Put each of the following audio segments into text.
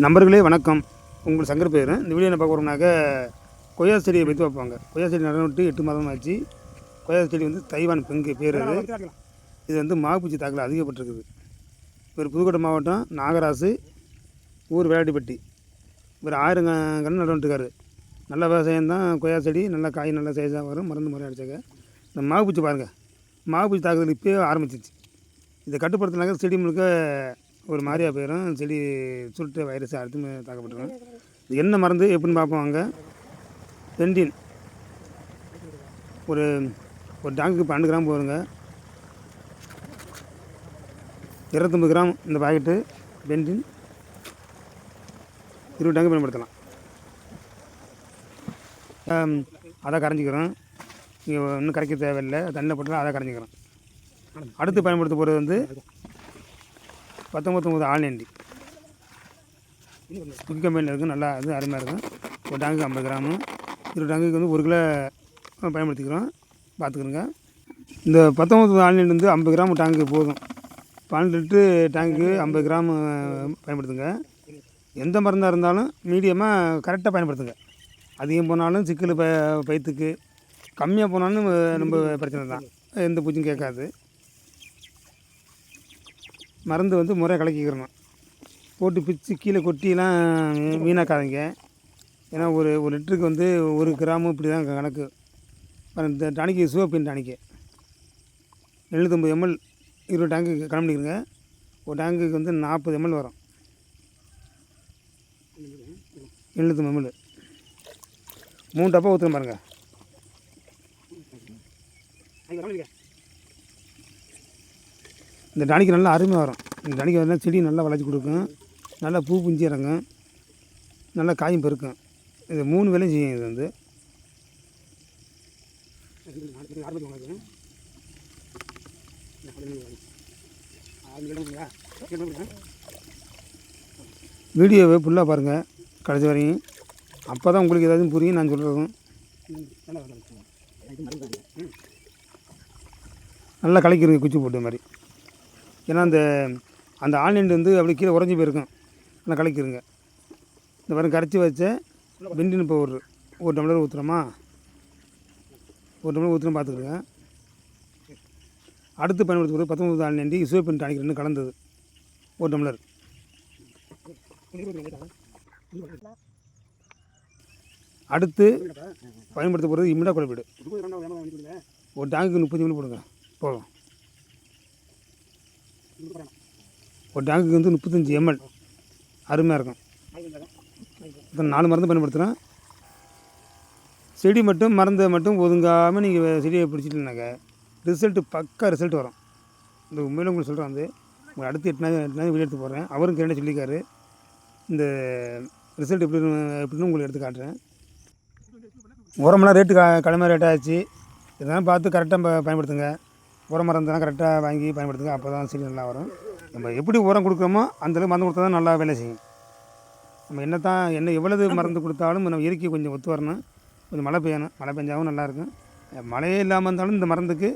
நண்பர்களே வணக்கம். உங்கள் சங்கர் பேர். இந்த வீடியோ என்ன பார்க்க போகிறோம்னாக்க கொய்யா செடியை பற்றி வைப்பாங்க. கொய்யா செடி நடந்துட்டு 8 மாதம் ஆச்சு. கொய்யா செடி வந்து தைவான் பெங்கு பேர். இது வந்து மாவுப்பூச்சி தாக்கல் அதிகப்பட்டிருக்குது. இவர் புதுக்கோட்டை மாவட்டம் நாகராசு, ஊர் வேளாட்டிப்பட்டி. இவர் 1000 கன்று நடந்துட்டுருக்காரு. நல்ல விவசாயம் தான். கொய்யா செடி நல்லா காய் நல்லா சைஸாக வரும். மருந்து முறை அடித்தாக்க இந்த மாவுப்பூச்சி பாருங்கள், மாவுப்பூச்சி தாக்குதல் இப்போயே ஆரம்பிச்சிச்சு. இதை கட்டுப்படுத்தினாக்க செடி முழுக்க ஒரு மாதிரியாக போயிடும். செடி சுருட்டு வைரஸ் அடுத்து தாக்கப்பட்டுரும். இது என்ன மருந்து எப்படின்னு பார்ப்போம். அங்கே பெண்டின் ஒரு டேங்குக்கு 12 கிராம் போடுங்க. 250 கிராம் இந்த பாக்கெட்டு பெண்டின் 20 டேங்கு பயன்படுத்தலாம். அதை கரைஞ்சிக்கிறோம். நீங்கள் இன்னும் கரைக்க தேவையில்லை. தண்ணியில் போட்டாலும் அதை கரைஞ்சிக்கிறோம். அடுத்து பயன்படுத்த போகிறது வந்து 19 ஆல்நெண்டி குக்கி கம்பெனியில் இருக்குது. நல்லா அது அருமையாக இருக்கும். ஒரு டேங்குக்கு 50 கிராமு, 20 டேங்குக்கு வந்து 1 கிலோ பயன்படுத்திக்கிறோம். பார்த்துக்கிறோங்க. இந்த 19 ஆல்நெண்டி வந்து 50 கிராம் டேங்குக்கு போதும். 12 லிட்ரு டேங்குக்கு 50 கிராம் பயன்படுத்துங்க. எந்த மருந்தாக இருந்தாலும் மீடியமாக கரெக்டாக பயன்படுத்துங்க. அதிகம் போனாலும் சிக்கல் பயிற்றுக்கு, கம்மியாக போனாலும் ரொம்ப பிரச்சனை தான். எந்த பூச்சியும் கேட்காது. மருந்து வந்து முறையாக கலக்கிக்கிறணும். போட்டு பிச்சு கீழே கொட்டிலாம் வீணாக்காதீங்க. ஏன்னா ஒரு லிட்டருக்கு வந்து 1 கிராமு இப்படி தான் கணக்கு. இந்த டானிக்கு சிவப்பின் டானிக்கு 750 ml 20 டேங்குக்கு கணக்கு பண்ணிக்கிறங்க. ஒரு டேங்குக்கு வந்து 40 ml வரும். 750 ml 3 டப்பா ஊற்றுறேன் பாருங்கள். இந்த டானிக்கு நல்லா அருமையாக வரும். இந்த டானிக்கு வந்து செடி நல்லா வளர்ச்சி கொடுக்கும். நல்லா பூ புஞ்சி இறங்கும். நல்லா காயும் பெருக்கும். இது 3 வேலையும் செய்யும். இது வந்து வீடியோவை ஃபுல்லாக பாருங்கள் கடைசி வரையும். அப்போ தான் உங்களுக்கு ஏதாவது புரியும் நான் சொல்கிறதும். நல்லா கலக்கிடுங்க குச்சி போட்டு மாதிரி. ஏன்னா அந்த ஆல்நெண்டி வந்து அப்படி கீழே உறைஞ்சி போயிருக்கும். நல்லா கலக்கிடுங்க. இந்த மாதிரி கரைச்சி வச்ச பெண்டின் பவுட்ரு 1 டம்ளர் ஊற்றுறோமா, 1 டம்ளர் ஊற்றுறோம் பார்த்துக்குங்க. அடுத்து பயன்படுத்துகிறது 19 ஆல்நெண்டி சிவப்பின் டானிக் 2 கலந்தது 1 டம்ளர். அடுத்து பயன்படுத்த போகிறது இமிடா குழப்பீடு. ஒரு டேங்குக்கு 30 ml போடுங்க போதும். ஒரு டேங்குக்கு வந்து 35 ml அருமையாக இருக்கும். இப்போ 4 மருந்து பயன்படுத்துகிறேன். செடி மட்டும் மருந்தை மட்டும் ஒதுங்காமல் நீங்கள் செடியை பிடிச்சிட்டிங்கனாக்க ரிசல்ட்டு பக்கா ரிசல்ட் வரும். இந்த உண்மையில உங்களுக்கு சொல்கிறேன். வந்து உங்கள் அடுத்து 8 நாள் வீடியோ எடுத்து போடுறேன். அவரும் கேட்ட சொல்லியிருக்காரு. இந்த ரிசல்ட் எப்படின்னு உங்களுக்கு எடுத்து காட்டுறேன். உரமெல்லாம் ரேட்டு கடுமையாக ரேட்டாகிடுச்சு. இதெல்லாம் பார்த்து கரெக்டாக பயன்படுத்துங்க. உரம் மருந்தெல்லாம் கரெக்டாக வாங்கி பயன்படுத்துங்க. அப்போ தான் செடி நல்லா வரும். நம்ம எப்படி உரம் கொடுக்குறோமோ அந்தளவுக்கு மருந்து கொடுத்தா தான் நல்லா வேலை செய்யும். நம்ம என்ன எவ்வளவு மருந்து கொடுத்தாலும் நம்ம இயற்கை கொஞ்சம் ஒத்து வரணும். கொஞ்சம் மழை பெய்யணும். மழை பெஞ்சாவும் நல்லாயிருக்கும். மழையே இல்லாமல் இருந்தாலும் இந்த மருந்துக்கு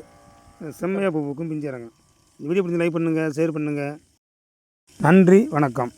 செம்மையாக பூக்கும் பிஞ்சு இறங்கும். இந்த வீடியோ பிடிச்சி லைக் பண்ணுங்கள், ஷேர் பண்ணுங்கள். நன்றி, வணக்கம்.